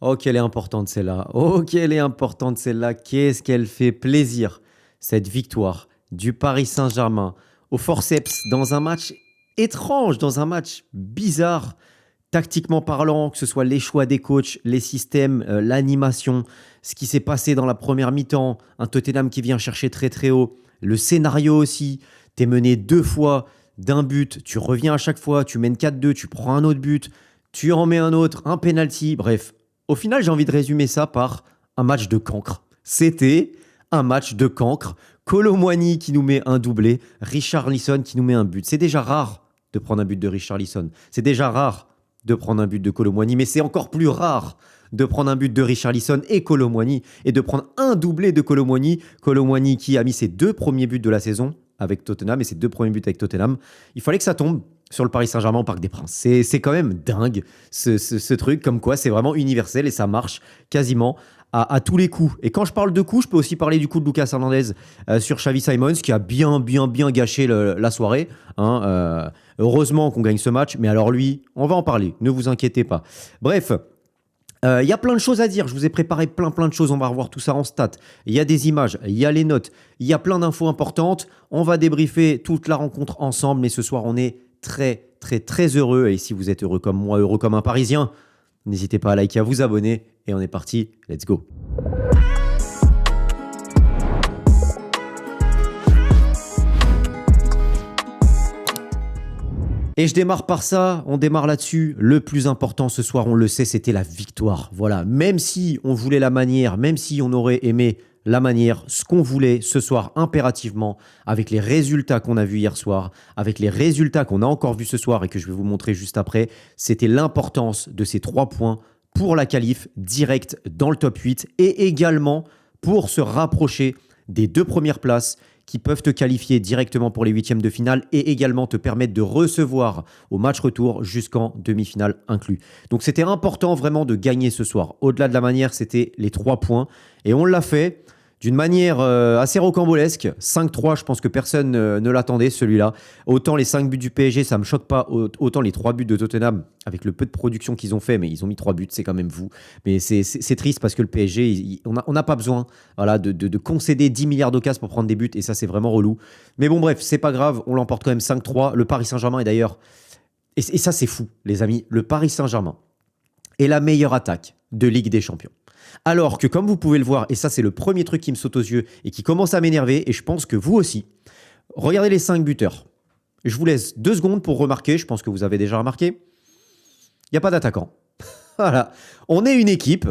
Oh, qu'elle est importante celle-là. Oh, qu'elle est importante celle-là. Qu'est-ce qu'elle fait plaisir, cette victoire du Paris Saint-Germain au forceps dans un match étrange, dans un match bizarre, tactiquement parlant, que ce soit les choix des coachs, les systèmes, l'animation, ce qui s'est passé dans la première mi-temps, un Tottenham qui vient chercher très très haut, le scénario aussi, t'es mené 2 fois d'un but, tu reviens à chaque fois, tu mènes 4-2, tu prends un autre but, tu en mets un autre, un penalty, bref. Au final, j'ai envie de résumer ça par un match de cancre. C'était un match de cancre. Kolo Muani qui nous met un doublé, Richarlison qui nous met un but. C'est déjà rare de prendre un but de Richarlison. C'est déjà rare de prendre un but de Kolo Muani, mais c'est encore plus rare de prendre un but de Richarlison et Kolo Muani et de prendre un doublé de Kolo Muani. Kolo Muani qui a mis ses 2 premiers buts de la saison avec Tottenham et ses 2 premiers buts avec Tottenham. Il fallait que ça tombe sur le Paris Saint-Germain au Parc des Princes. C'est quand même dingue ce truc, comme quoi c'est vraiment universel et ça marche quasiment à tous les coups. Et quand je parle de coups, je peux aussi parler du coup de Lucas Hernandez sur Xavi Simons qui a bien gâché la soirée. Heureusement qu'on gagne ce match, mais alors lui, on va en parler, ne vous inquiétez pas. Bref, il y a plein de choses à dire. Je vous ai préparé plein de choses. On va revoir tout ça en stats. Il y a des images, il y a les notes, il y a plein d'infos importantes. On va débriefer toute la rencontre ensemble. Mais ce soir, on est très heureux. Et si vous êtes heureux comme moi, heureux comme un Parisien, n'hésitez pas à liker, à vous abonner. Et on est parti. Let's go. Et je démarre par ça, on démarre là-dessus. Le plus important ce soir, on le sait, c'était la victoire. Voilà, même si on voulait la manière, même si on aurait aimé la manière, ce qu'on voulait ce soir impérativement, avec les résultats qu'on a vus hier soir, avec les résultats qu'on a encore vus ce soir et que je vais vous montrer juste après, c'était l'importance de ces 3 points pour la qualif directe dans le top 8 et également pour se rapprocher des 2 premières places qui peuvent te qualifier directement pour les 8e de finale et également te permettre de recevoir au match retour jusqu'en demi-finale inclus. Donc c'était important vraiment de gagner ce soir. Au-delà de la manière, c'était les 3 points et on l'a fait d'une manière assez rocambolesque. 5-3, je pense que personne ne l'attendait celui-là. Autant les 5 buts du PSG, ça ne me choque pas. Autant les 3 buts de Tottenham, avec le peu de production qu'ils ont fait, mais ils ont mis 3 buts, c'est quand même fou. Mais c'est triste parce que le PSG, on n'a pas besoin de concéder 10 milliards d'occasions pour prendre des buts, et ça c'est vraiment relou. Mais bon bref, c'est pas grave, on l'emporte quand même 5-3. Le Paris Saint-Germain est d'ailleurs, et ça c'est fou les amis, le Paris Saint-Germain est la meilleure attaque de Ligue des Champions. Alors que comme vous pouvez le voir, et ça c'est le premier truc qui me saute aux yeux et qui commence à m'énerver, et je pense que vous aussi, regardez les 5 buteurs. Je vous laisse 2 secondes pour remarquer, je pense que vous avez déjà remarqué, il n'y a pas d'attaquant. Voilà, on est une équipe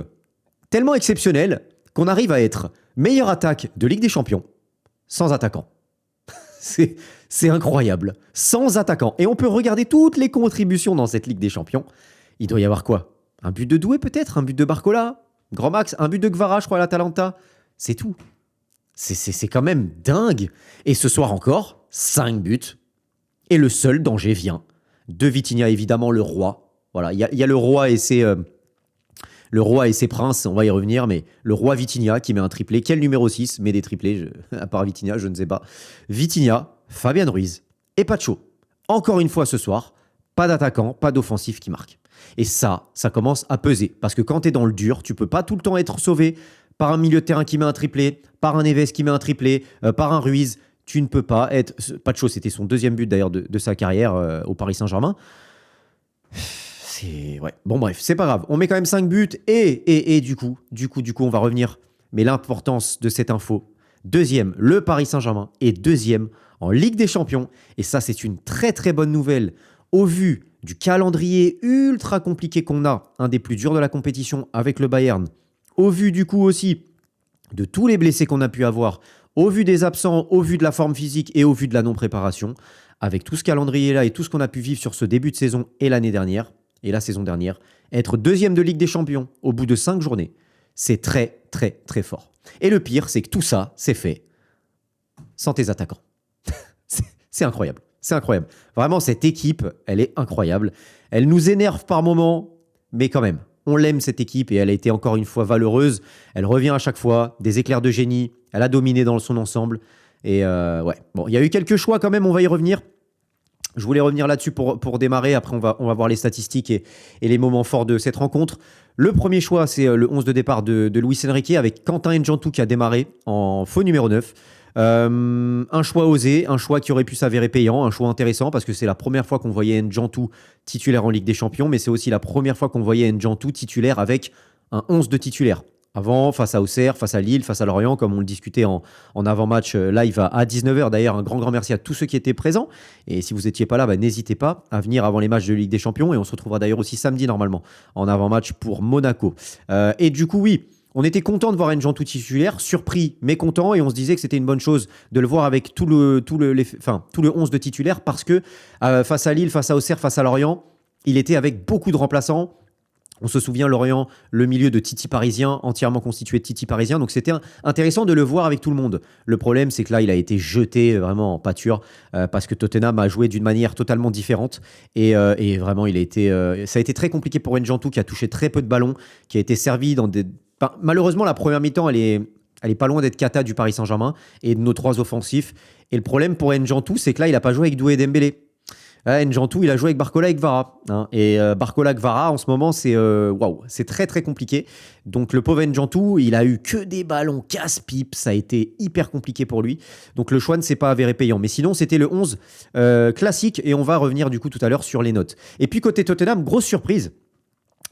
tellement exceptionnelle qu'on arrive à être meilleure attaque de Ligue des Champions sans attaquant. C'est incroyable, sans attaquant. Et on peut regarder toutes les contributions dans cette Ligue des Champions. Il doit y avoir quoi? Un but de Doué peut-être? Un but de Barcola? Grand max, un but de Gvara, je crois, à l'Atalanta. C'est tout. C'est quand même dingue. Et ce soir encore, 5 buts. Et le seul danger vient de Vitinha, évidemment, le roi. Voilà, il y a le roi et ses princes, on va y revenir, mais le roi Vitinha qui met un triplé. Quel numéro 6 met des triplés, à part Vitinha, je ne sais pas. Vitinha, Fabian Ruiz et Pacho. Encore une fois ce soir, pas d'attaquant, pas d'offensif qui marque. Et ça commence à peser. Parce que quand tu es dans le dur, tu peux pas tout le temps être sauvé par un milieu de terrain qui met un triplé, par un Neves qui met un triplé, par un Ruiz. Tu ne peux pas être... Pacho, c'était son 2e but d'ailleurs de sa carrière au Paris Saint-Germain. Ouais. Bon bref, c'est pas grave. On met quand même 5 buts et du coup, on va revenir. Mais l'importance de cette info. 2e, le Paris Saint-Germain est 2e en Ligue des Champions. Et ça, c'est une très bonne nouvelle au vu du calendrier ultra compliqué qu'on a, un des plus durs de la compétition avec le Bayern, au vu du coup aussi de tous les blessés qu'on a pu avoir, au vu des absents, au vu de la forme physique et au vu de la non-préparation, avec tout ce calendrier-là et tout ce qu'on a pu vivre sur ce début de saison et l'année dernière, et la saison dernière, être 2e de Ligue des Champions au bout de 5 journées, c'est très fort. Et le pire, c'est que tout ça, c'est fait sans tes attaquants. C'est incroyable. C'est incroyable. Vraiment, cette équipe, elle est incroyable. Elle nous énerve par moments, mais quand même, on l'aime cette équipe et elle a été encore une fois valeureuse. Elle revient à chaque fois, des éclairs de génie. Elle a dominé dans son ensemble. Et ouais, bon, il y a eu quelques choix quand même, on va y revenir. Je voulais revenir là-dessus pour démarrer. Après, on va voir les statistiques et les moments forts de cette rencontre. Le premier choix, c'est le 11 de départ de Luis Enrique avec Quentin N'Jantou qui a démarré en faux numéro 9. Un choix osé, un choix qui aurait pu s'avérer payant, un choix intéressant parce que c'est la première fois qu'on voyait N'Jantou titulaire en Ligue des Champions, mais c'est aussi la première fois qu'on voyait N'Jantou titulaire avec un 11 de titulaire. Avant, face à Auxerre, face à Lille, face à Lorient, comme on le discutait en avant-match live à 19h. D'ailleurs, un grand merci à tous ceux qui étaient présents. Et si vous n'étiez pas là, n'hésitez pas à venir avant les matchs de Ligue des Champions. Et on se retrouvera d'ailleurs aussi samedi, normalement, en avant-match pour Monaco. Et du coup, oui, on était content de voir N'Jantou titulaire, surpris, mais content. Et on se disait que c'était une bonne chose de le voir avec tout le 11 de titulaire parce que face à Lille, face à Auxerre, face à Lorient, il était avec beaucoup de remplaçants. On se souvient, Lorient, le milieu de Titi parisien, entièrement constitué de Titi parisien. Donc c'était intéressant de le voir avec tout le monde. Le problème, c'est que là, il a été jeté vraiment en pâture parce que Tottenham a joué d'une manière totalement différente. Et vraiment, ça a été très compliqué pour N'Jantou qui a touché très peu de ballons, qui a été servi dans des... Enfin, malheureusement, la première mi-temps, elle est pas loin d'être cata du Paris Saint-Germain et de nos trois offensifs. Et le problème pour N'Jantou, c'est que là, il n'a pas joué avec Doué et Dembélé. N'Jantou, il a joué avec Barcola et Kvara. Et Barcola Kvara, en ce moment, c'est très très compliqué. Donc le pauvre N'Jantou, il a eu que des ballons casse-pipe. Ça a été hyper compliqué pour lui. Donc le choix ne s'est pas avéré payant. Mais sinon, c'était le 11 classique. Et on va revenir du coup tout à l'heure sur les notes. Et puis côté Tottenham, grosse surprise.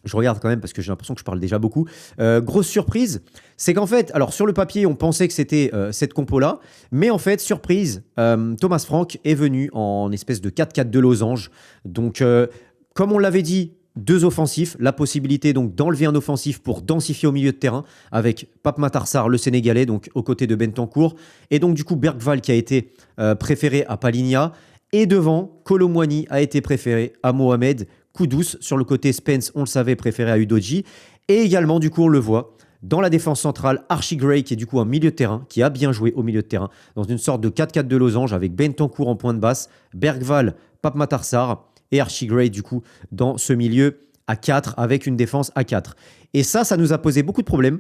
Je regarde quand même parce que j'ai l'impression que je parle déjà beaucoup. Grosse surprise, c'est qu'en fait, alors sur le papier, on pensait que c'était cette compo-là, mais en fait, surprise, Thomas Frank est venu en espèce de 4-4-2 losange. Donc, comme on l'avait dit, deux offensifs, la possibilité donc d'enlever un offensif pour densifier au milieu de terrain avec Pape Matar Sarr, le Sénégalais, donc aux côtés de Bentancur, et donc du coup Bergval qui a été préféré à Palinha, et devant, Kolo Muani a été préféré à Mohamed Kudus. Sur le côté, Spence, on le savait, préféré à Udogie. Et également, du coup, on le voit, dans la défense centrale, Archie Gray, qui est du coup un milieu de terrain, qui a bien joué au milieu de terrain, dans une sorte de 4-4 de losange, avec Bentancur en point de basse, Bergval, Pape Matar Sarr, et Archie Gray, du coup, dans ce milieu à 4, avec une défense à 4. Et ça nous a posé beaucoup de problèmes.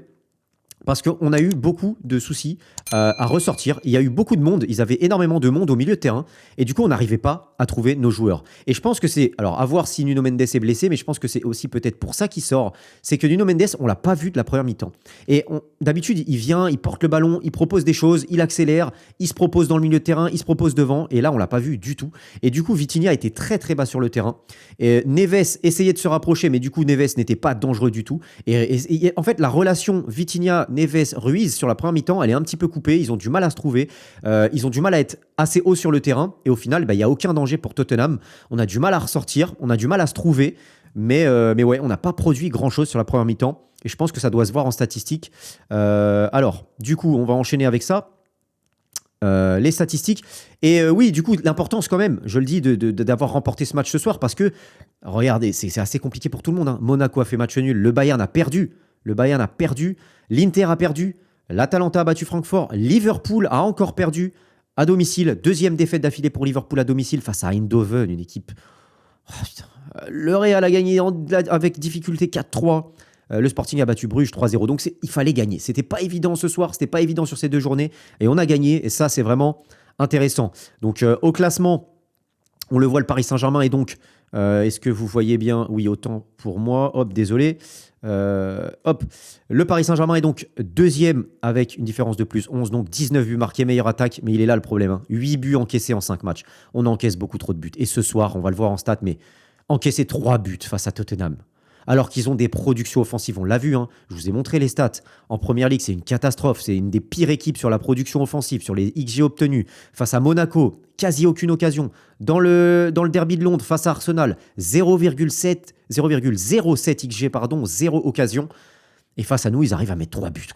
Parce qu'on a eu beaucoup de soucis à ressortir. Il y a eu beaucoup de monde. Ils avaient énormément de monde au milieu de terrain. Et du coup, on n'arrivait pas à trouver nos joueurs. Et je pense que c'est... Alors, à voir si Nuno Mendes est blessé, mais je pense que c'est aussi peut-être pour ça qu'il sort. C'est que Nuno Mendes, on ne l'a pas vu de la première mi-temps. Et d'habitude, il vient, il porte le ballon, il propose des choses, il accélère, il se propose dans le milieu de terrain, il se propose devant. Et là, on ne l'a pas vu du tout. Et du coup, Vitinha était très, très bas sur le terrain. Et Neves essayait de se rapprocher, mais du coup, Neves n'était pas dangereux du tout. Et en fait, la relation Vitinha-Neves-Ruiz sur la première mi-temps, elle est un petit peu coupée. Ils ont du mal à se trouver. Ils ont du mal à être assez haut sur le terrain. Et au final, il n'y a aucun danger pour Tottenham. On a du mal à ressortir. On a du mal à se trouver. Mais ouais, on n'a pas produit grand-chose sur la première mi-temps. Et je pense que ça doit se voir en statistiques. Alors, du coup, on va enchaîner avec ça. Les statistiques. Et oui, du coup, l'importance quand même, je le dis, d'avoir remporté ce match ce soir parce que, regardez, c'est assez compliqué pour tout le monde. Monaco a fait match nul. Le Bayern a perdu. L'Inter a perdu. L'Atalanta a battu Francfort. Liverpool a encore perdu à domicile. Deuxième défaite d'affilée pour Liverpool à domicile face à Eindhoven, une équipe... Oh, putain. Le Real a gagné avec difficulté 4-3. Le Sporting a battu Bruges 3-0. Donc il fallait gagner. C'était pas évident ce soir, c'était pas évident sur ces deux journées. Et on a gagné. Et ça, c'est vraiment intéressant. Donc au classement, on le voit, le Paris Saint-Germain. Et donc, est-ce que vous voyez bien? Oui, autant pour moi. Hop, désolé. Le Paris Saint-Germain est donc deuxième avec une différence de plus 11, donc 19 buts marqués, meilleure attaque, mais il est là le problème. 8 buts encaissés en 5 matchs. On encaisse beaucoup trop de buts. Et ce soir, on va le voir en stats, mais encaisser 3 buts face à Tottenham. Alors qu'ils ont des productions offensives, on l'a vu, je vous ai montré les stats. En Première Ligue, c'est une catastrophe. C'est une des pires équipes sur la production offensive, sur les XG obtenus. Face à Monaco, quasi aucune occasion. Dans le derby de Londres, face à Arsenal, 0,07 XG, 0 occasion. Et face à nous, ils arrivent à mettre 3 buts.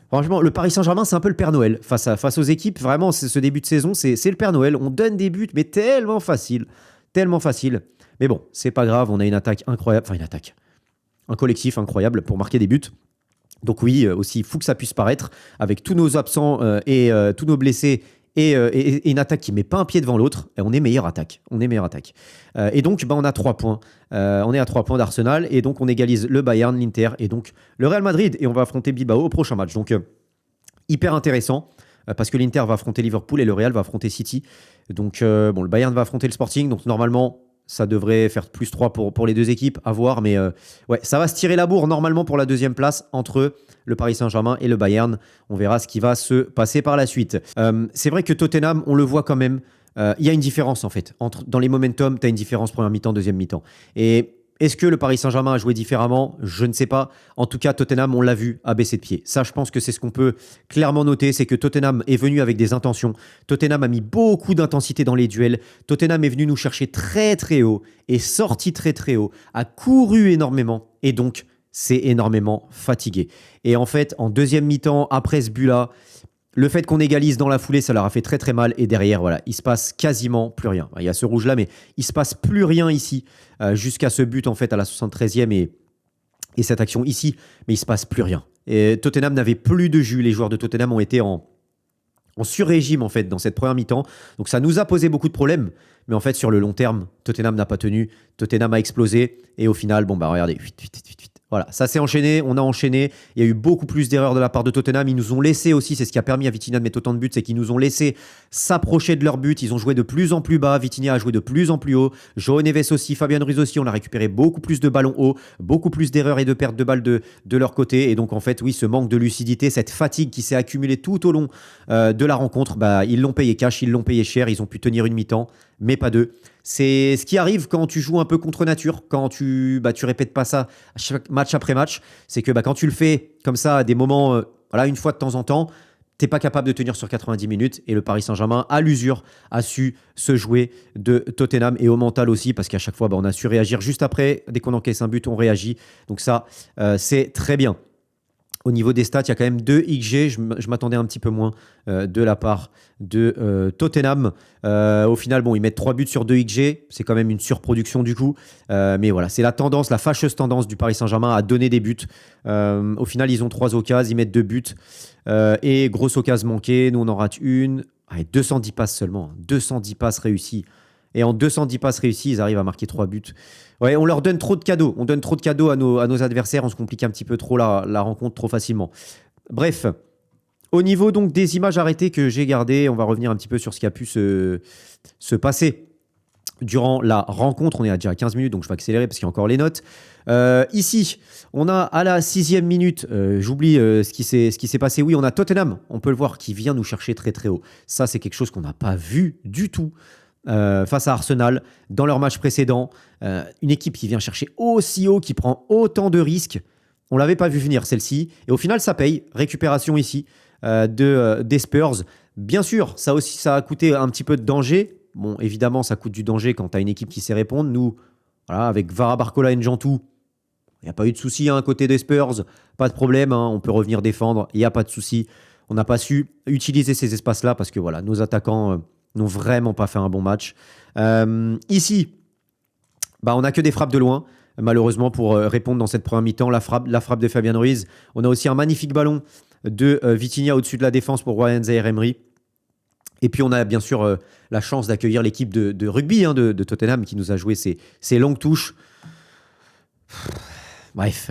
Franchement, le Paris Saint-Germain, c'est un peu le Père Noël. Face aux équipes, vraiment, ce début de saison, c'est le Père Noël. On donne des buts, mais tellement facile. Tellement facile. Mais bon, c'est pas grave, on a une attaque incroyable. Enfin, un collectif incroyable pour marquer des buts. Donc oui, aussi, il faut que ça puisse paraître, avec tous nos absents et tous nos blessés, et une attaque qui ne met pas un pied devant l'autre, et on est meilleure attaque. Et donc, on a 3 points. On est à 3 points d'Arsenal, et donc on égalise le Bayern, l'Inter, et donc le Real Madrid, et on va affronter Bilbao au prochain match. Donc, hyper intéressant. Parce que l'Inter va affronter Liverpool et le Real va affronter City. Donc, le Bayern va affronter le Sporting. Donc, normalement, Ça devrait faire plus 3 pour les deux équipes, à voir. Mais ouais, ça va se tirer la bourre normalement pour la deuxième place entre le Paris Saint-Germain et le Bayern. On verra ce qui va se passer par la suite. C'est vrai que Tottenham, on le voit quand même. Il y a une différence en fait. Dans les momentum, tu as une différence première mi-temps, deuxième mi-temps. Et est-ce que le Paris Saint-Germain a joué différemment? Je ne sais pas. En tout cas, Tottenham, on l'a vu, a baissé de pied. Ça, je pense que c'est ce qu'on peut clairement noter, c'est que Tottenham est venu avec des intentions. Tottenham a mis beaucoup d'intensité dans les duels. Tottenham est venu nous chercher très très haut, est sorti très très haut, a couru énormément et donc c'est énormément fatigué. Et en fait, en deuxième mi-temps, après ce but-là, le fait qu'on égalise dans la foulée, ça leur a fait très très mal. Et derrière, voilà, il se passe quasiment plus rien. Il y a ce rouge-là, mais il se passe plus rien ici, jusqu'à ce but en fait à la 73e et cette action ici, mais il se passe plus rien. Et Tottenham n'avait plus de jus. Les joueurs de Tottenham ont été en sur-régime en fait dans cette première mi-temps. Donc ça nous a posé beaucoup de problèmes. Mais en fait, sur le long terme, Tottenham n'a pas tenu. Tottenham a explosé. Et au final, bon bah regardez, voilà, ça s'est enchaîné, on a enchaîné. Il y a eu beaucoup plus d'erreurs de la part de Tottenham. Ils nous ont laissé aussi, c'est ce qui a permis à Vitinha de mettre autant de buts, c'est qu'ils nous ont laissé s'approcher de leur but. Ils ont joué de plus en plus bas. Vitinha a joué de plus en plus haut. João Neves aussi, Fabian Ruiz aussi. On a récupéré beaucoup plus de ballons hauts, beaucoup plus d'erreurs et de pertes de balles de leur côté. Et donc, en fait, oui, ce manque de lucidité, cette fatigue qui s'est accumulée tout au long de la rencontre, bah, ils l'ont payé cash, ils l'ont payé cher. Ils ont pu tenir une mi-temps, mais pas deux. C'est ce qui arrive quand tu joues un peu contre nature, quand tu répètes pas ça match après match. C'est que quand tu le fais comme ça à des moments, voilà, une fois de temps en temps, t'es pas capable de tenir sur 90 minutes. Et le Paris Saint-Germain, à l'usure, a su se jouer de Tottenham et au mental aussi, parce qu'à chaque fois, on a su réagir juste après. Dès qu'on encaisse un but, on réagit. Donc ça, c'est très bien. Au niveau des stats, il y a quand même 2 XG. Je m'attendais un petit peu moins de la part de Tottenham. Au final, bon, ils mettent 3 buts sur 2 XG. C'est quand même une surproduction du coup. Mais voilà, c'est la tendance, la fâcheuse tendance du Paris Saint-Germain à donner des buts. Au final, ils ont 3 occasions, ils mettent 2 buts. Et grosse occasion manquée. Nous, on en rate une. Allez, 210 passes seulement. 210 passes réussies. Et en 210 passes réussies, ils arrivent à marquer 3 buts. Ouais, on leur donne trop de cadeaux. On donne trop de cadeaux à nos adversaires. On se complique un petit peu trop la rencontre trop facilement. Bref, au niveau donc des images arrêtées que j'ai gardées, on va revenir un petit peu sur ce qui a pu se passer durant la rencontre. On est déjà à 15 minutes, donc je vais accélérer parce qu'il y a encore les notes. Ici, on a à la 6e minute, j'oublie ce qui s'est passé. Oui, on a Tottenham, on peut le voir, qui vient nous chercher très très haut. Ça, c'est quelque chose qu'on n'a pas vu du tout. Face à Arsenal, dans leur match précédent, une équipe qui vient chercher aussi haut, qui prend autant de risques. On ne l'avait pas vu venir celle-ci. Et au final, ça paye. Récupération ici des Spurs. Bien sûr, ça aussi, ça a coûté un petit peu de danger. Bon, évidemment, ça coûte du danger quand tu as une équipe qui sait répondre. Nous, voilà, avec Vara, Barcola et Njantou, il n'y a pas eu de souci côté des Spurs. Pas de problème, on peut revenir défendre. Il n'y a pas de souci. On n'a pas su utiliser ces espaces-là parce que voilà, nos attaquants n'ont vraiment pas fait un bon match. Ici, on n'a que des frappes de loin, malheureusement, pour répondre dans cette première mi-temps. La frappe de Fabian Ruiz. On a aussi un magnifique ballon de Vitinha au-dessus de la défense pour Ryan Zaïre-Emery. Et puis, on a bien sûr la chance d'accueillir l'équipe de rugby de Tottenham qui nous a joué ces longues touches. Bref.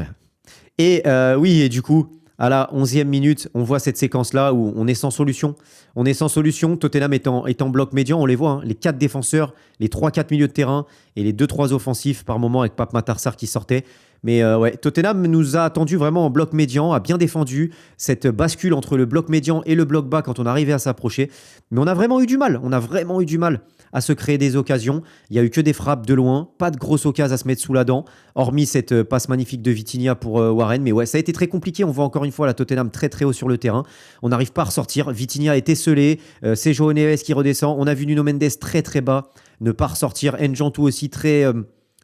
Et oui, et du coup, à la 11e minute, on voit cette séquence-là où on est sans solution. On est sans solution. Tottenham est en bloc médian, on les voit. Les 4 défenseurs, les 3-4 milieux de terrain et les 2-3 offensifs par moment avec Pape Matar Sarr qui sortait. Mais ouais, Tottenham nous a attendu vraiment en bloc médian, a bien défendu cette bascule entre le bloc médian et le bloc bas quand on arrivait à s'approcher. Mais on a vraiment eu du mal. On a vraiment eu du mal à se créer des occasions. Il n'y a eu que des frappes de loin, pas de grosses occasions à se mettre sous la dent, hormis cette passe magnifique de Vitinha pour Warren. Mais ouais, ça a été très compliqué. On voit encore une fois la Tottenham très très haut sur le terrain. On n'arrive pas à ressortir. Vitinha est esselé. C'est João Neves qui redescend. On a vu Nuno Mendes très très bas, ne pas ressortir. Njantou aussi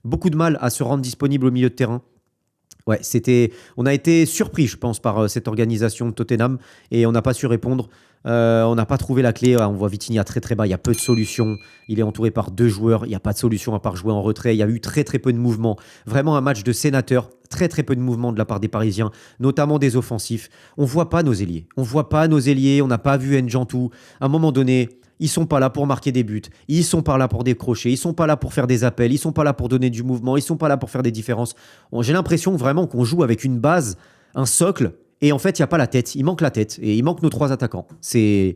beaucoup de mal à se rendre disponible au milieu de terrain. Ouais, on a été surpris, je pense, par cette organisation de Tottenham et on n'a pas su répondre. On n'a pas trouvé la clé. On voit Vitinha très très bas. Il y a peu de solutions. Il est entouré par 2 joueurs. Il n'y a pas de solution à part jouer en retrait. Il y a eu très très peu de mouvements. Vraiment un match de sénateur. Très très peu de mouvements de la part des Parisiens, notamment des offensifs. On ne voit pas nos ailiers. On n'a pas vu Njantou. À un moment donné, ils sont pas là pour marquer des buts. Ils sont pas là pour décrocher. Ils sont pas là pour faire des appels. Ils sont pas là pour donner du mouvement. Ils sont pas là pour faire des différences. J'ai l'impression vraiment qu'on joue avec une base, un socle. Et en fait, il n'y a pas la tête. Il manque la tête. Et il manque nos 3 attaquants. C'est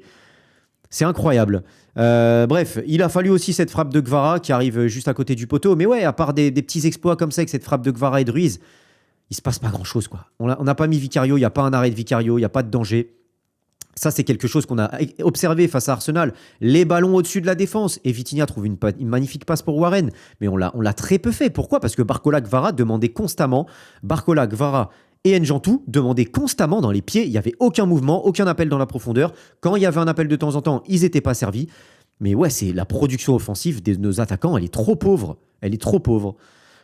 C'est incroyable. Bref, il a fallu aussi cette frappe de Gvara qui arrive juste à côté du poteau. Mais ouais, à part des petits exploits comme ça avec cette frappe de Gvara et de Ruiz, il se passe pas grand-chose, quoi. On n'a pas mis Vicario, il n'y a pas un arrêt de Vicario, il n'y a pas de danger. Ça, c'est quelque chose qu'on a observé face à Arsenal. Les ballons au-dessus de la défense. Et Vitinha trouve une magnifique passe pour Warren. Mais on l'a très peu fait. Pourquoi? Parce que Barcola Gvara demandait constamment. Barcola, Gvara et Njantou demandaient constamment dans les pieds. Il n'y avait aucun mouvement, aucun appel dans la profondeur. Quand il y avait un appel de temps en temps, ils n'étaient pas servis. Mais ouais, c'est la production offensive de nos attaquants. Elle est trop pauvre. Elle est trop pauvre.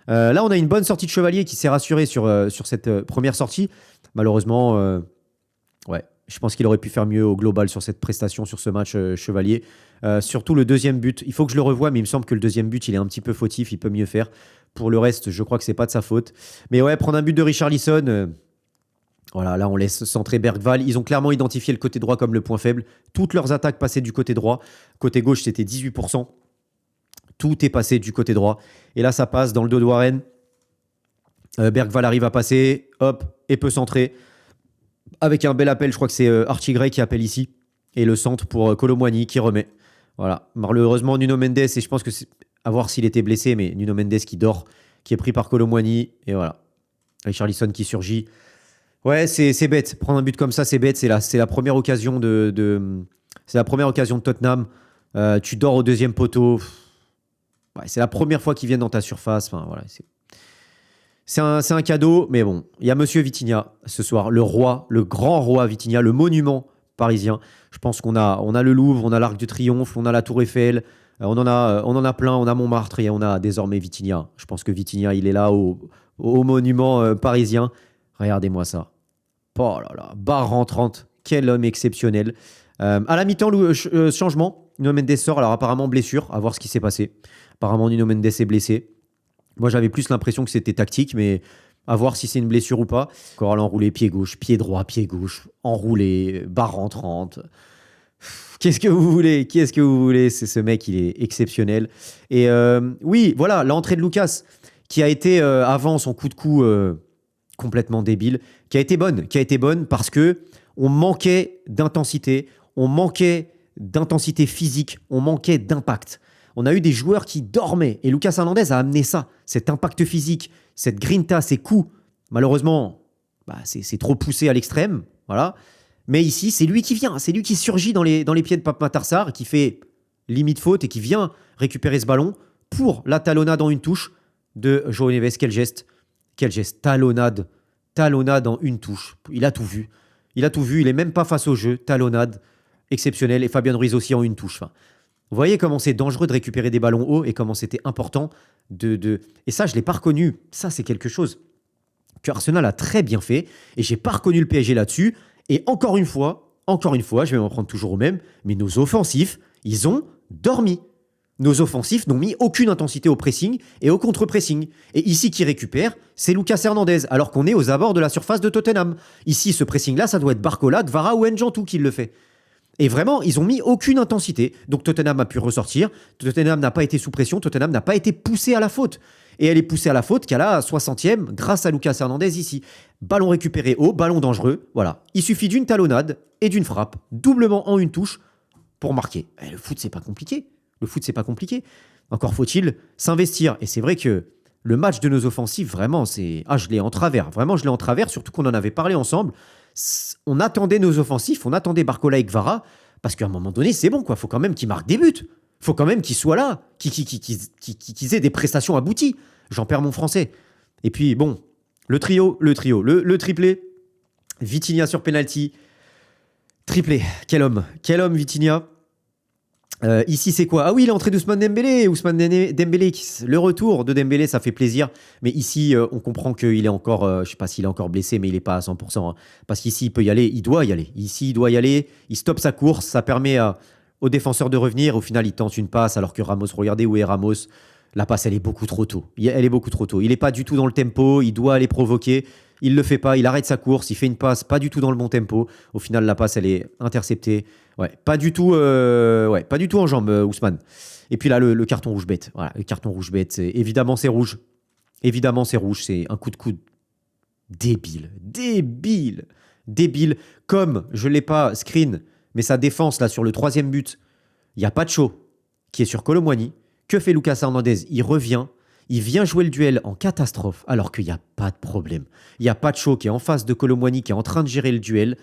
Là, on a une bonne sortie de Chevalier qui s'est rassuré sur cette première sortie. Malheureusement, ouais. Je pense qu'il aurait pu faire mieux au global sur cette prestation, sur ce match Chevalier. Surtout le deuxième but. Il faut que je le revoie, mais il me semble que le deuxième but, il est un petit peu fautif. Il peut mieux faire. Pour le reste, je crois que c'est pas de sa faute. Mais ouais, prendre un but de Richarlison, voilà, là, on laisse centrer Bergval. Ils ont clairement identifié le côté droit comme le point faible. Toutes leurs attaques passaient du côté droit. Côté gauche, c'était 18%. Tout est passé du côté droit. Et là, ça passe dans le dos de Warren. Bergval arrive à passer. Hop, et peut centrer. Avec un bel appel, je crois que c'est Archie Gray qui appelle ici. Et le centre pour Colomwani qui remet. Voilà. Malheureusement, Nuno Mendes, et je pense que c'est à voir s'il était blessé, mais Nuno Mendes qui dort, qui est pris par Colomwani. Et voilà. Richarlison qui surgit. Ouais, c'est bête. Prendre un but comme ça, c'est bête. C'est la première occasion c'est la première occasion de Tottenham. Tu dors au deuxième poteau. Ouais, c'est la première fois qu'ils viennent dans ta surface. Enfin, voilà, c'est un cadeau, mais bon, il y a Monsieur Vitinha ce soir, le roi, le grand roi Vitinha, le monument parisien. Je pense qu'on a le Louvre, on a l'Arc de Triomphe, on a la Tour Eiffel, on en a plein, on a Montmartre et on a désormais Vitinha. Je pense que Vitinha, il est là au monument parisien. Regardez-moi ça. Oh là là, barre rentrante, quel homme exceptionnel. À la mi-temps, changement. Nuno Mendes sort, alors apparemment blessure, à voir ce qui s'est passé. Apparemment, Nuno Mendes est blessé. Moi, j'avais plus l'impression que c'était tactique, mais à voir si c'est une blessure ou pas. Coral enroulé, pied gauche, pied droit, pied gauche, enroulé, barre rentrante. Qu'est-ce que vous voulez? Qu'est-ce que vous voulez? C'est ce mec, il est exceptionnel. Et oui, voilà, l'entrée de Lucas, qui a été avant son coup de cou complètement débile, qui a été bonne parce que on manquait d'intensité, physique, on manquait d'impact. On a eu des joueurs qui dormaient. Et Lucas Hernandez a amené ça, cet impact physique, cette grinta, ces coups. Malheureusement, c'est trop poussé à l'extrême. Voilà. Mais ici, c'est lui qui vient. C'est lui qui surgit dans les pieds de Pape Matar Sarr, qui fait limite faute et qui vient récupérer ce ballon pour la talonnade en une touche de João Neves. Quel geste. Quel geste. Talonnade en une touche. Il a tout vu. Il n'est même pas face au jeu. Talonnade exceptionnelle. Et Fabien Ruiz aussi en une touche. Enfin, vous voyez comment c'est dangereux de récupérer des ballons hauts et comment c'était important de... Et ça, je ne l'ai pas reconnu. Ça, c'est quelque chose que Arsenal a très bien fait. Et je n'ai pas reconnu le PSG là-dessus. Et encore une fois, je vais m'en prendre toujours au même, mais nos offensifs, ils ont dormi. Nos offensifs n'ont mis aucune intensité au pressing et au contre-pressing. Et ici, qui récupère, c'est Lucas Hernandez, alors qu'on est aux abords de la surface de Tottenham. Ici, ce pressing-là, ça doit être Barcola, Gvara ou Njantou qui le fait. Et vraiment, ils ont mis aucune intensité. Donc Tottenham a pu ressortir. Tottenham n'a pas été sous pression. Tottenham n'a pas été poussé à la faute. Et elle est poussée à la faute qu'à la 60e grâce à Lucas Hernandez ici. Ballon récupéré haut, ballon dangereux. Voilà. Il suffit d'une talonnade et d'une frappe, doublement en une touche, pour marquer. Et le foot, c'est pas compliqué. Encore faut-il s'investir. Et c'est vrai que le match de nos offensifs, vraiment, c'est... Ah, je l'ai en travers. Vraiment, je l'ai en travers, surtout qu'on en avait parlé ensemble. On attendait nos offensifs, on attendait Barcola et Gvara, parce qu'à un moment donné, c'est bon, quoi. Faut quand même qu'ils marquent des buts. Faut quand même qu'ils soient là, qu'ils aient des prestations abouties. J'en perds mon français. Et puis, bon, le triplé. Vitinha sur penalty. Triplé. Quel homme Vitinha. Ici, c'est quoi? Ah oui, l'entrée d'Ousmane Dembélé. Dembélé, le retour de Dembélé, ça fait plaisir. Mais ici, on comprend qu'il est encore, je ne sais pas s'il est encore blessé, mais il n'est pas à 100%. Hein. Parce qu'ici, il peut y aller, il doit y aller. Ici, il doit y aller. Il stoppe sa course. Ça permet aux défenseurs de revenir. Au final, il tente une passe alors que Ramos, regardez où est Ramos. La passe, elle est beaucoup trop tôt. Elle est beaucoup trop tôt. Il n'est pas du tout dans le tempo. Il doit aller provoquer. Il ne le fait pas. Il arrête sa course. Il fait une passe pas du tout dans le bon tempo. Au final, la passe, elle est interceptée. Ouais, pas du tout en jambes, Ousmane. Et puis là, le carton rouge bête. Voilà, le carton rouge bête. Évidemment, c'est rouge. C'est un coup de coude débile. Comme je ne l'ai pas screen Mais sa défense, là, sur le troisième but, il y a Pacho qui est sur Kolo Muani. Que fait Lucas Hernandez? Il revient, il vient jouer le duel en catastrophe, alors qu'il n'y a pas de problème. Il y a Pacho qui est en face de Kolo Muani, qui est en train de gérer le duel.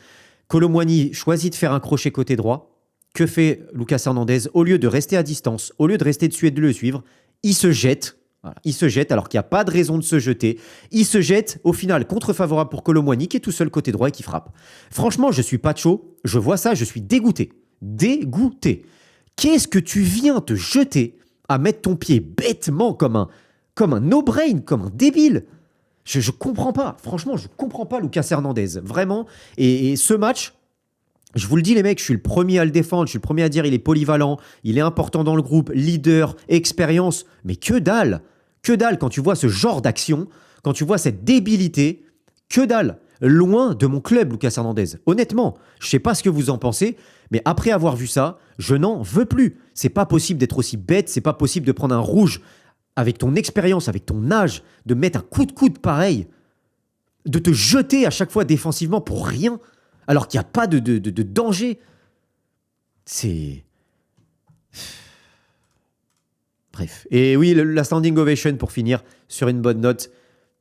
Kolo Muani choisit de faire un crochet côté droit. Que fait Lucas Hernandez? Au lieu de rester à distance, au lieu de rester dessus et de le suivre, il se jette. Voilà, il se jette alors qu'il n'y a pas de raison de se jeter. Il se jette, au final, contre-favorable pour Kolo Muani, qui est tout seul côté droit et qui frappe. Franchement, je suis Pacho, je vois ça, je suis dégoûté. Dégoûté. Qu'est-ce que tu viens te jeter à mettre ton pied bêtement comme un no-brain, comme un débile? Je comprends pas. Franchement, je comprends pas Lucas Hernandez. Vraiment. Et ce match, je vous le dis les mecs, je suis le premier à le défendre, je suis le premier à dire il est polyvalent, il est important dans le groupe, leader, expérience. Mais que dalle. Que dalle quand tu vois ce genre d'action, quand tu vois cette débilité. Que dalle. Loin de mon club, Lucas Hernandez. Honnêtement, je sais pas ce que vous en pensez, mais après avoir vu ça, je n'en veux plus. C'est pas possible d'être aussi bête, c'est pas possible de prendre un rouge avec ton expérience, avec ton âge, de mettre un coup de coude pareil, de te jeter à chaque fois défensivement pour rien, alors qu'il n'y a pas de danger. C'est... Bref. Et oui, la standing ovation pour finir sur une bonne note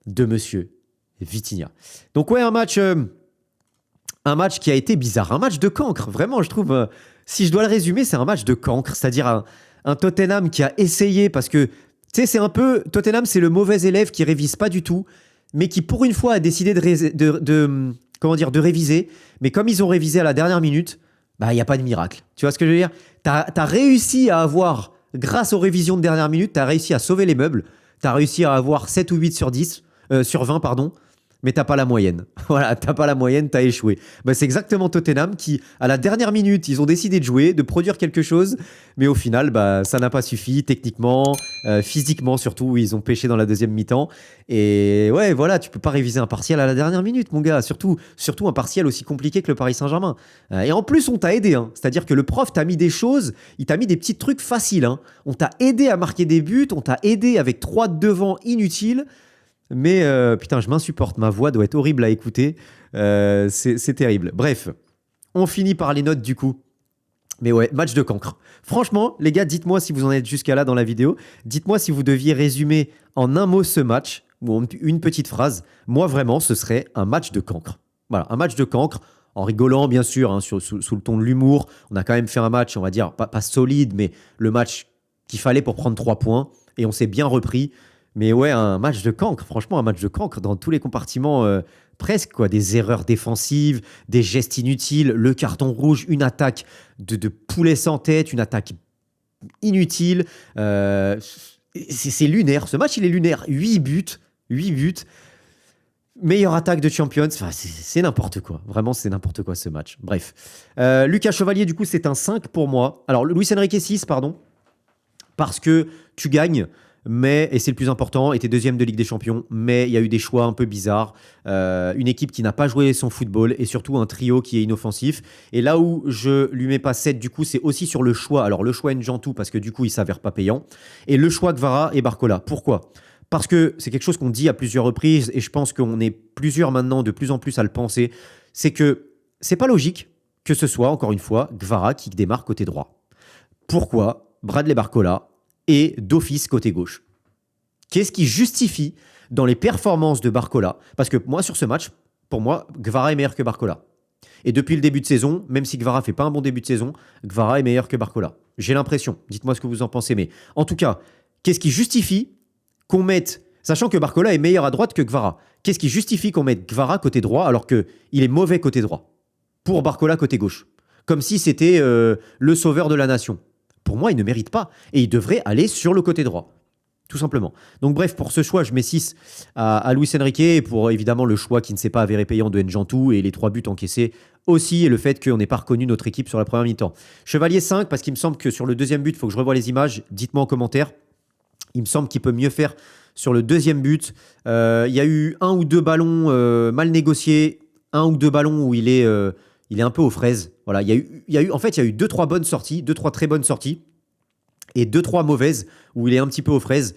de monsieur Vitinha. Donc ouais, un match qui a été bizarre, un match de cancre. Vraiment, je trouve, si je dois le résumer, c'est un match de cancre, c'est-à-dire un Tottenham qui a essayé, parce que, tu sais, c'est un peu, Tottenham, c'est le mauvais élève qui révise pas du tout, mais qui, pour une fois, a décidé de réviser. Mais comme ils ont révisé à la dernière minute, bah, il n'y a pas de miracle. Tu vois ce que je veux dire? T'as réussi à avoir, grâce aux révisions de dernière minute, t'as réussi à sauver les meubles, t'as réussi à avoir 7 ou 8 sur 10, sur 20, pardon, mais t'as pas la moyenne. Voilà, t'as pas la moyenne, t'as échoué. Bah, c'est exactement Tottenham qui, à la dernière minute, ils ont décidé de jouer, de produire quelque chose, mais au final, bah, ça n'a pas suffi, techniquement, physiquement surtout, ils ont pêché dans la deuxième mi-temps. Et ouais, voilà, tu peux pas réviser un partiel à la dernière minute, mon gars. Surtout un partiel aussi compliqué que le Paris Saint-Germain. Et en plus, on t'a aidé, hein. C'est-à-dire que le prof t'a mis des choses, il t'a mis des petits trucs faciles, hein. On t'a aidé à marquer des buts, on t'a aidé avec 3 devant inutiles. Mais putain, je m'insupporte. Ma voix doit être horrible à écouter. C'est terrible. Bref, on finit par les notes du coup. Mais ouais, match de cancre. Franchement, les gars, dites-moi si vous en êtes jusqu'à là dans la vidéo. Dites-moi si vous deviez résumer en un mot ce match, ou une petite phrase. Moi, vraiment, ce serait un match de cancre. Voilà, un match de cancre, en rigolant, bien sûr, hein, sous le ton de l'humour. On a quand même fait un match, on va dire, pas solide, mais le match qu'il fallait pour prendre 3 points. Et on s'est bien repris. Mais ouais, un match de cancre, franchement, un match de cancre dans tous les compartiments, presque, quoi. Des erreurs défensives, des gestes inutiles, le carton rouge, une attaque de poulet sans tête, une attaque inutile. C'est lunaire. Ce match, il est lunaire. 8 buts. 8 buts. Meilleure attaque de Champions. Enfin, c'est n'importe quoi. Vraiment, c'est n'importe quoi ce match. Bref. Lucas Chevalier, du coup, c'est un 5 pour moi. Alors, Luis Enrique 6, pardon. Parce que tu gagnes. Mais, et c'est le plus important, était deuxième de Ligue des Champions, mais il y a eu des choix un peu bizarres, une équipe qui n'a pas joué son football et surtout un trio qui est inoffensif. Et là où je lui mets pas 7, du coup, c'est aussi sur le choix. Alors le choix N'Jantou, parce que du coup, il s'avère pas payant. Et le choix Kvara et Barcola. Pourquoi? Parce que c'est quelque chose qu'on dit à plusieurs reprises et je pense qu'on est plusieurs maintenant de plus en plus à le penser. C'est que c'est pas logique que ce soit, encore une fois, Kvara qui démarre côté droit. Pourquoi Bradley Barcola et d'office côté gauche? Qu'est-ce qui justifie dans les performances de Barcola? Parce que moi, sur ce match, pour moi, Kvara est meilleur que Barcola. Et depuis le début de saison, même si Kvara fait pas un bon début de saison, Kvara est meilleur que Barcola. J'ai l'impression. Dites-moi ce que vous en pensez. Mais en tout cas, qu'est-ce qui justifie qu'on mette, sachant que Barcola est meilleur à droite que Kvara, qu'est-ce qui justifie qu'on mette Kvara côté droit alors qu'il est mauvais côté droit pour Barcola côté gauche? Comme si c'était le sauveur de la nation. Pour moi, il ne mérite pas. Et il devrait aller sur le côté droit. Tout simplement. Donc bref, pour ce choix, je mets 6 à Luis Enrique. Et pour évidemment le choix qui ne s'est pas avéré payant de N'Jantou et les 3 buts encaissés aussi. Et le fait qu'on n'ait pas reconnu notre équipe sur la première mi-temps. Chevalier 5, parce qu'il me semble que sur le deuxième but, il faut que je revoie les images. Dites-moi en commentaire. Il me semble qu'il peut mieux faire sur le deuxième but. Il y a eu 1 ou 2 ballons mal négociés. 1 ou 2 ballons où il est un peu aux fraises. Voilà, il y a eu 2-3 bonnes sorties, 2-3 très bonnes sorties, et 2-3 mauvaises, où il est un petit peu aux fraises.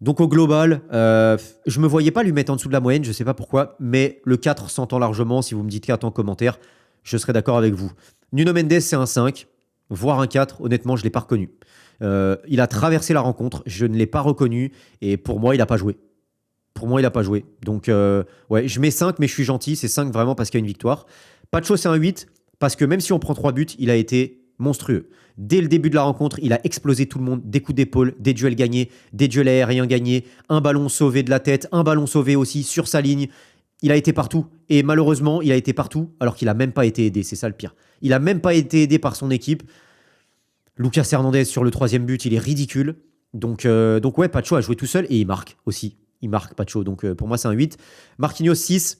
Donc au global, je me voyais pas lui mettre en dessous de la moyenne, je sais pas pourquoi, mais le 4 s'entend largement, si vous me dites 4 en commentaire, Je serais d'accord avec vous. Nuno Mendes, c'est un 5, voire un 4. Honnêtement, je ne l'ai pas reconnu. Il a traversé la rencontre, je ne l'ai pas reconnu. Et pour moi, il n'a pas joué. Pour moi, il n'a pas joué. Donc, ouais, je mets 5, mais je suis gentil. C'est 5 vraiment parce qu'il y a une victoire. Pacho, c'est un 8, parce que même si on prend 3 buts, il a été monstrueux. Dès le début de la rencontre, il a explosé tout le monde. Des coups d'épaule, des duels gagnés, des duels aériens gagnés, un ballon sauvé de la tête, un ballon sauvé aussi sur sa ligne. Il a été partout. Et malheureusement, il a été partout alors qu'il n'a même pas été aidé. C'est ça le pire. Il n'a même pas été aidé par son équipe. Lucas Hernandez sur le 3e but, il est ridicule. Donc ouais, Pacho a joué tout seul et il marque aussi. Il marque Pacho. Donc pour moi, c'est un 8. Marquinhos, 6.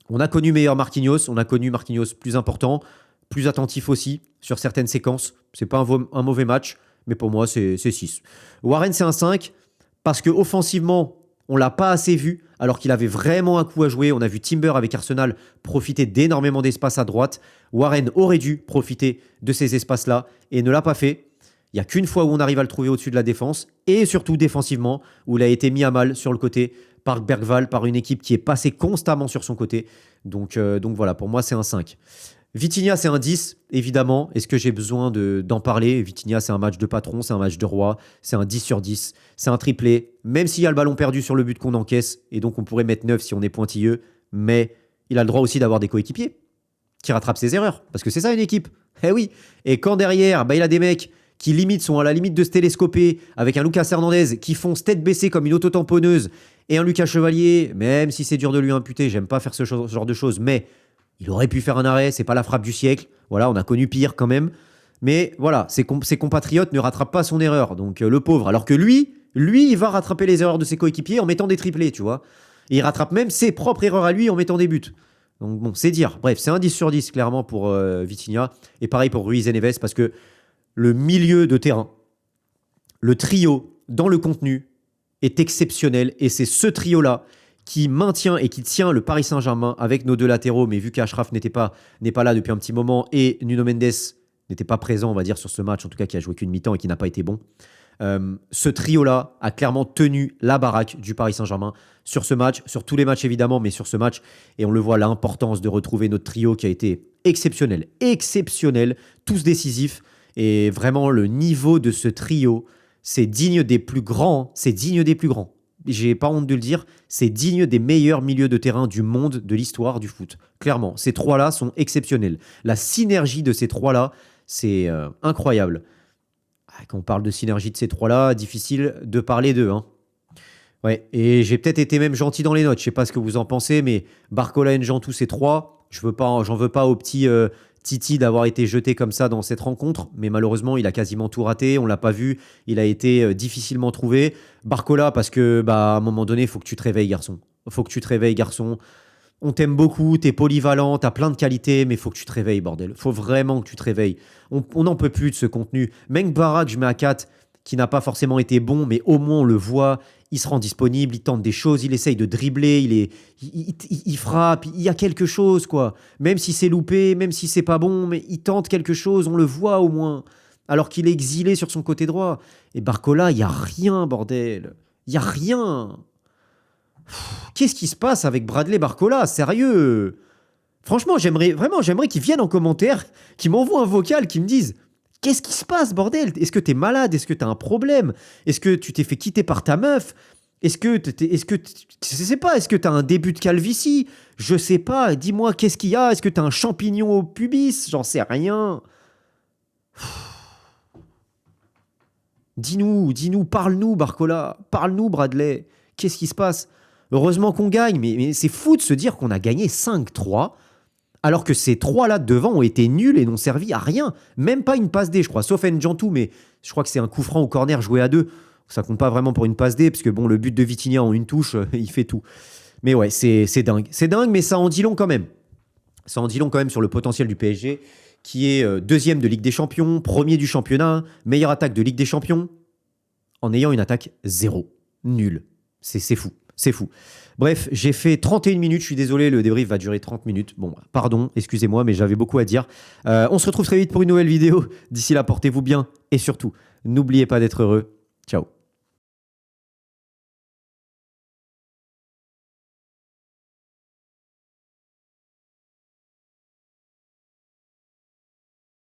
On a connu meilleur Marquinhos. On a connu Marquinhos plus important, plus attentif aussi sur certaines séquences. C'est pas un mauvais match, mais pour moi, c'est 6. Warren, c'est un 5 parce que offensivement, on l'a pas assez vu, alors qu'il avait vraiment un coup à jouer. On a vu Timber avec Arsenal profiter d'énormément d'espace à droite. Warren aurait dû profiter de ces espaces-là et ne l'a pas fait. Il n'y a qu'une fois où on arrive à le trouver au-dessus de la défense, et surtout défensivement, où il a été mis à mal sur le côté par Bergval, par une équipe qui est passée constamment sur son côté. Donc voilà, pour moi, c'est un 5. Vitinha, c'est un 10, évidemment. Est-ce que j'ai besoin d'en parler? Vitinha, c'est un match de patron, c'est un match de roi, c'est un 10 sur 10, c'est un triplé, même s'il y a le ballon perdu sur le but qu'on encaisse, et donc on pourrait mettre 9 si on est pointilleux, mais il a le droit aussi d'avoir des coéquipiers qui rattrapent ses erreurs, parce que c'est ça une équipe. Eh oui. Et quand derrière, il a des mecs qui limite sont à la limite de se télescoper, avec un Lucas Hernandez qui fonce tête baissée comme une auto-tamponneuse, et un Lucas Chevalier, même si c'est dur de lui imputer, j'aime pas faire ce genre de choses, mais il aurait pu faire un arrêt, c'est pas la frappe du siècle, voilà, on a connu pire quand même, mais voilà, ses compatriotes ne rattrapent pas son erreur, donc le pauvre, alors que lui, il va rattraper les erreurs de ses coéquipiers en mettant des triplés, tu vois, et il rattrape même ses propres erreurs à lui en mettant des buts. Donc bon, c'est dire, bref, c'est un 10 sur 10 clairement pour Vitinha, et pareil pour Ruiz et Neves, parce que le milieu de terrain, le trio dans le contenu est exceptionnel. Et c'est ce trio-là qui maintient et qui tient le Paris Saint-Germain avec nos deux latéraux. Mais vu qu'Achraf n'est pas là depuis un petit moment et Nuno Mendes n'était pas présent, on va dire, sur ce match, en tout cas qui a joué qu'une mi-temps et qui n'a pas été bon, ce trio-là a clairement tenu la baraque du Paris Saint-Germain sur ce match, sur tous les matchs évidemment, mais sur ce match. Et on le voit, l'importance de retrouver notre trio qui a été exceptionnel, tous décisifs. Et vraiment, le niveau de ce trio, c'est digne des plus grands. J'ai pas honte de le dire, c'est digne des meilleurs milieux de terrain du monde, de l'histoire du foot. Clairement, ces trois-là sont exceptionnels. La synergie de ces trois-là, c'est incroyable. Quand on parle de synergie de ces trois-là, difficile de parler d'eux. Hein. Ouais, et j'ai peut-être été même gentil dans les notes. Je sais pas ce que vous en pensez, mais Barcola, N'Jantou, ces trois, j'en veux pas au petit Titi d'avoir été jeté comme ça dans cette rencontre, mais malheureusement, il a quasiment tout raté. On l'a pas vu. Il a été difficilement trouvé. Barcola, parce que à un moment donné, il faut que tu te réveilles, garçon. On t'aime beaucoup, t'es polyvalent, t'as plein de qualités, mais il faut que tu te réveilles, bordel. Faut vraiment que tu te réveilles. On n'en peut plus de ce contenu. Menk Barak, je mets à 4, qui n'a pas forcément été bon, mais au moins on le voit. Il se rend disponible, il tente des choses, il essaye de dribbler, il frappe, il y a quelque chose, quoi. Même si c'est loupé, même si c'est pas bon, mais il tente quelque chose, on le voit au moins. Alors qu'il est exilé sur son côté droit. Et Barcola, il y a rien, bordel. Il y a rien. Qu'est-ce qui se passe avec Bradley Barcola? Sérieux? Franchement, j'aimerais qu'il vienne en commentaire, qu'il m'envoie un vocal, qu'il me dise qu'est-ce qui se passe, bordel? Est-ce que t'es malade? Est-ce que t'as un problème? Est-ce que tu t'es fait quitter par ta meuf? Je sais pas, est-ce que t'as un début de calvitie? Je sais pas, dis-moi qu'est-ce qu'il y a? Est-ce que t'as un champignon au pubis? J'en sais rien. Dis-nous, parle-nous, Barcola. Parle-nous, Bradley. Qu'est-ce qui se passe? Heureusement qu'on gagne, mais c'est fou de se dire qu'on a gagné 5-3, alors que ces trois-là devant ont été nuls et n'ont servi à rien. Même pas une passe D, je crois, sauf N'Jantou, mais je crois que c'est un coup franc au corner joué à deux. Ça compte pas vraiment pour une passe D, parce que bon, le but de Vitinha en une touche, il fait tout. Mais ouais, c'est dingue. C'est dingue, mais ça en dit long quand même. Ça en dit long quand même sur le potentiel du PSG, qui est deuxième de Ligue des Champions, premier du championnat, meilleure attaque de Ligue des Champions, en ayant une attaque zéro. Nul. C'est fou. C'est fou. Bref, j'ai fait 31 minutes. Je suis désolé, le débrief va durer 30 minutes. Bon, pardon, excusez-moi, mais j'avais beaucoup à dire. On se retrouve très vite pour une nouvelle vidéo. D'ici là, portez-vous bien. Et surtout, n'oubliez pas d'être heureux. Ciao.